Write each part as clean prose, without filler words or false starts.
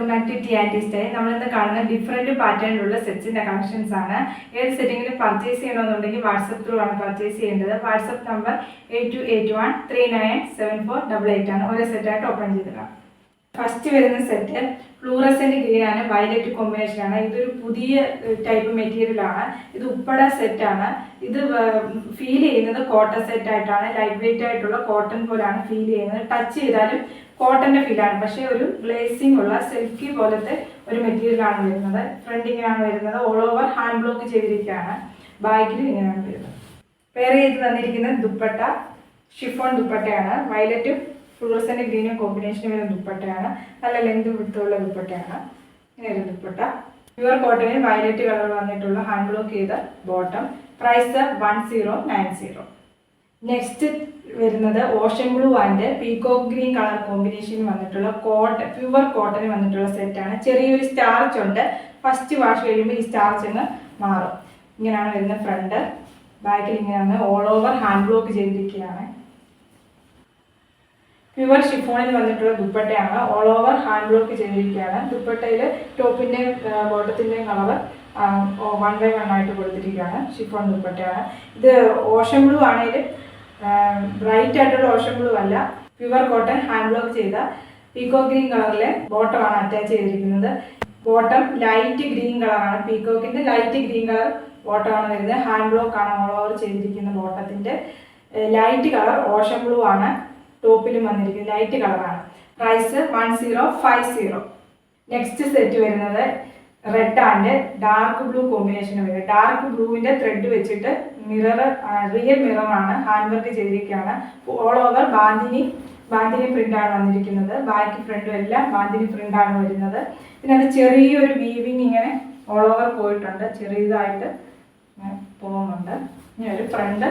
Welcome back to T and style. നമ്മളിന്ന് കാണുന്ന different പാറ്റേണിലുള്ള സെറ്റ്സിൻ്റെ കളക്ഷൻസ് ആണ്. ഏത് സെറ്റിങ്ങിലും പർച്ചേസ് ചെയ്യണമെന്നുണ്ടെങ്കിൽ വാട്സപ്പ് ത്രൂ ആണ് പർച്ചേസ് ചെയ്യേണ്ടത്. വാട്സപ്പ് നമ്പർ 8281397488 ആണ്. ഓരോ സെറ്റായിട്ട് ഓപ്പൺ ചെയ്തിടാം. ഫസ്റ്റ് വരുന്ന സെറ്റ് ഫ്ലൂറസെന്റ് ഗ്രീൻ ആണ്, വയലറ്റ് കോമ്പിനേഷൻ ആണ്. ഇതൊരു പുതിയ ടൈപ്പ് മെറ്റീരിയൽ ആണ്. ഇത് ഉപ്പട സെറ്റ് ആണ്. ഇത് ഫീൽ ചെയ്യുന്നത് കോട്ടൺ സെറ്റ് ആയിട്ടാണ്. ലൈറ്റ് വെയിറ്റ് ആയിട്ടുള്ള കോട്ടൺ പോലാണ് ഫീൽ ചെയ്യുന്നത്. ടച്ച് ചെയ്താലും കോട്ടന്റെ ഫീലാണ്, പക്ഷേ ഒരു ഗ്ലേസിംഗ് ഉള്ള സിൽക്കി പോലത്തെ ഒരു മെറ്റീരിയൽ ആണ് വരുന്നത്. ഫ്രണ്ടിങ്ങാണ് വരുന്നത്. ഓൾ ഓവർ ഹാൻഡ് ബ്ലോക്ക് ചെയ്തിരിക്കുകയാണ്. ബാക്കിൽ ഇങ്ങനെയാണ് വരുന്നത്. വേറെ ചെയ്ത് തന്നിരിക്കുന്നത് ദുപ്പട്ട ഷിഫോൺ ദുപ്പട്ടയാണ്. വയലറ്റും ഫ്ലൂറസെന്റ് ഗ്രീനും കോമ്പിനേഷൻ വരുന്ന ദുപ്പട്ടയാണ്. നല്ല ലെങ്ത് വിട്ടുള്ള ദുപ്പട്ടയാണ്. ഇങ്ങനെ ഒരു ദുപ്പട്ട പ്യുവർ കോട്ടണിൽ വയലറ്റ് കളർ വന്നിട്ടുള്ള ഹാൻഡ് ബ്ലോക്ക് ചെയ്ത ബോട്ടം. പ്രൈസ് 1090. നെക്സ്റ്റ് വരുന്നത് Ocean blue and peacock green colour combination വന്നിട്ടുള്ള കോട്ടൺ പ്യുവർ കോട്ടൺ വന്നിട്ടുള്ള സെറ്റാണ്. ചെറിയൊരു സ്റ്റാർച്ച് ഉണ്ട്. ഫസ്റ്റ് വാഷ് കഴിയുമ്പോൾ ഈ സ്റ്റാർച്ച് അങ്ങ് മാറും. ഇങ്ങനെയാണ് വരുന്ന ഫ്രണ്ട്. ബാക്കിൽ ഇങ്ങനെയാണ് ഓൾ ഓവർ ഹാൻഡ് ബ്ലോക്ക് ചെയ്തിരിക്കുകയാണ്. പ്യുവർ ഷിഫോണിൽ വന്നിട്ടുള്ള ദുപ്പട്ടയാണ്. ഓൾ ഓവർ ഹാൻഡ് ബ്ലോക്ക് ചെയ്തിരിക്കുകയാണ്. ദുപ്പട്ടയിൽ ടോപ്പിൻ്റെയും ബോട്ടത്തിൻ്റെയും കളർ 1 by 1 ആയിട്ട് കൊടുത്തിരിക്കുകയാണ്. ഷിഫോൺ ദുപ്പട്ടയാണ്. ഇത് ഓഷൻ ബ്ലൂ ആണെങ്കിലും ബ്രൈറ്റ് ആയിട്ടുള്ള ഓഷൻ ബ്ലൂ അല്ല. പ്യുവർ കോട്ടൺ ഹാൻഡ് ബ്ലോക്ക് ചെയ്ത പീകോക്ക് ഗ്രീൻ കളറിലെ ബോട്ടമാണ് അറ്റാച്ച് ചെയ്തിരിക്കുന്നത്. ബോട്ടം ലൈറ്റ് ഗ്രീൻ കളറാണ്. പീകോക്കിൻ്റെ ലൈറ്റ് ഗ്രീൻ കളർ ബോട്ടമാണ് വരുന്നത്. ഹാൻഡ് ബ്ലോക്ക് ആണ് ഓൾ ഓവർ ചെയ്തിരിക്കുന്ന ബോട്ടത്തിൻ്റെ. ലൈറ്റ് കളർ ഓഷൻ ബ്ലൂ ആണ്. ടോപ്പിലും വന്നിരിക്കുന്നത് ലൈറ്റ് കളറാണ്. പ്രൈസ് 1050. നെക്സ്റ്റ് സെറ്റ് വരുന്നത് red and dark blue combination വരുന്നത്. ഡാർക്ക് ബ്ലൂവിൻ്റെ ത്രെഡ് വെച്ചിട്ട് റിയൽ മിററാണ് ഹാൻഡ് വർക്ക് ചെയ്തിരിക്കുകയാണ്. ഓൾ ഓവർ ബാന്തിനി പ്രിൻ്റാണ് വന്നിരിക്കുന്നത്. ബാക്ക് ഫ്രണ്ടും എല്ലാം ബാന്തിനി പ്രിൻ്റാണ് വരുന്നത്. പിന്നെ അത് ചെറിയൊരു വീവിങ് ഇങ്ങനെ ഓൾ ഓവർ പോയിട്ടുണ്ട്. ചെറിയതായിട്ട് പോകുന്നുണ്ട്. ഇങ്ങനെ ഒരു ഫ്രണ്ട്.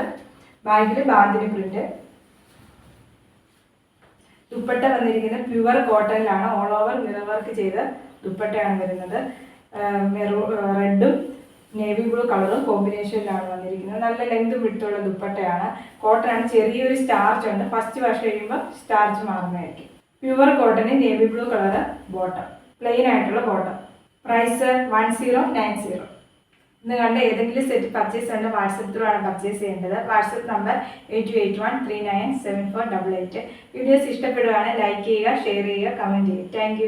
ബാക്കിൽ ബാന്തിനി പ്രിൻ്റ്. ദുപ്പട്ട വന്നിരിക്കുന്നത് പ്യുവർ കോട്ടണിലാണ്. ഓൾ ഓവർ മിറർ വർക്ക് ചെയ്ത ദുപ്പട്ടയാണ് വരുന്നത്. റെഡും നേവി ബ്ലൂ കളറും കോമ്പിനേഷനിലാണ് വന്നിരിക്കുന്നത്. നല്ല ലെങ്ത് വിട്ടുള്ള ദുപ്പട്ടയാണ്. കോട്ടനാണ്. ചെറിയൊരു സ്റ്റാർച്ച് ഉണ്ട്. ഫസ്റ്റ് വാഷ് കഴിയുമ്പോൾ സ്റ്റാർച്ച് മാറുന്നതായിരിക്കും. പ്യുവർ കോട്ടന് navy blue colour bottom. Plain ആയിട്ടുള്ള ബോട്ടം. പ്രൈസ് 1090. ഇന്ന് കണ്ട ഏതെങ്കിലും സെറ്റ് പർച്ചേസ് ഉണ്ട് വാട്സപ്പ് ത്രൂ ആണ് പർച്ചേസ് ചെയ്യേണ്ടത്. WhatsApp number 8281397488. വീഡിയോസ് ഇഷ്ടപ്പെടുകയാണെങ്കിൽ ലൈക്ക് ചെയ്യുക, ഷെയർ ചെയ്യുക, കമൻറ്റ് ചെയ്യുക. താങ്ക്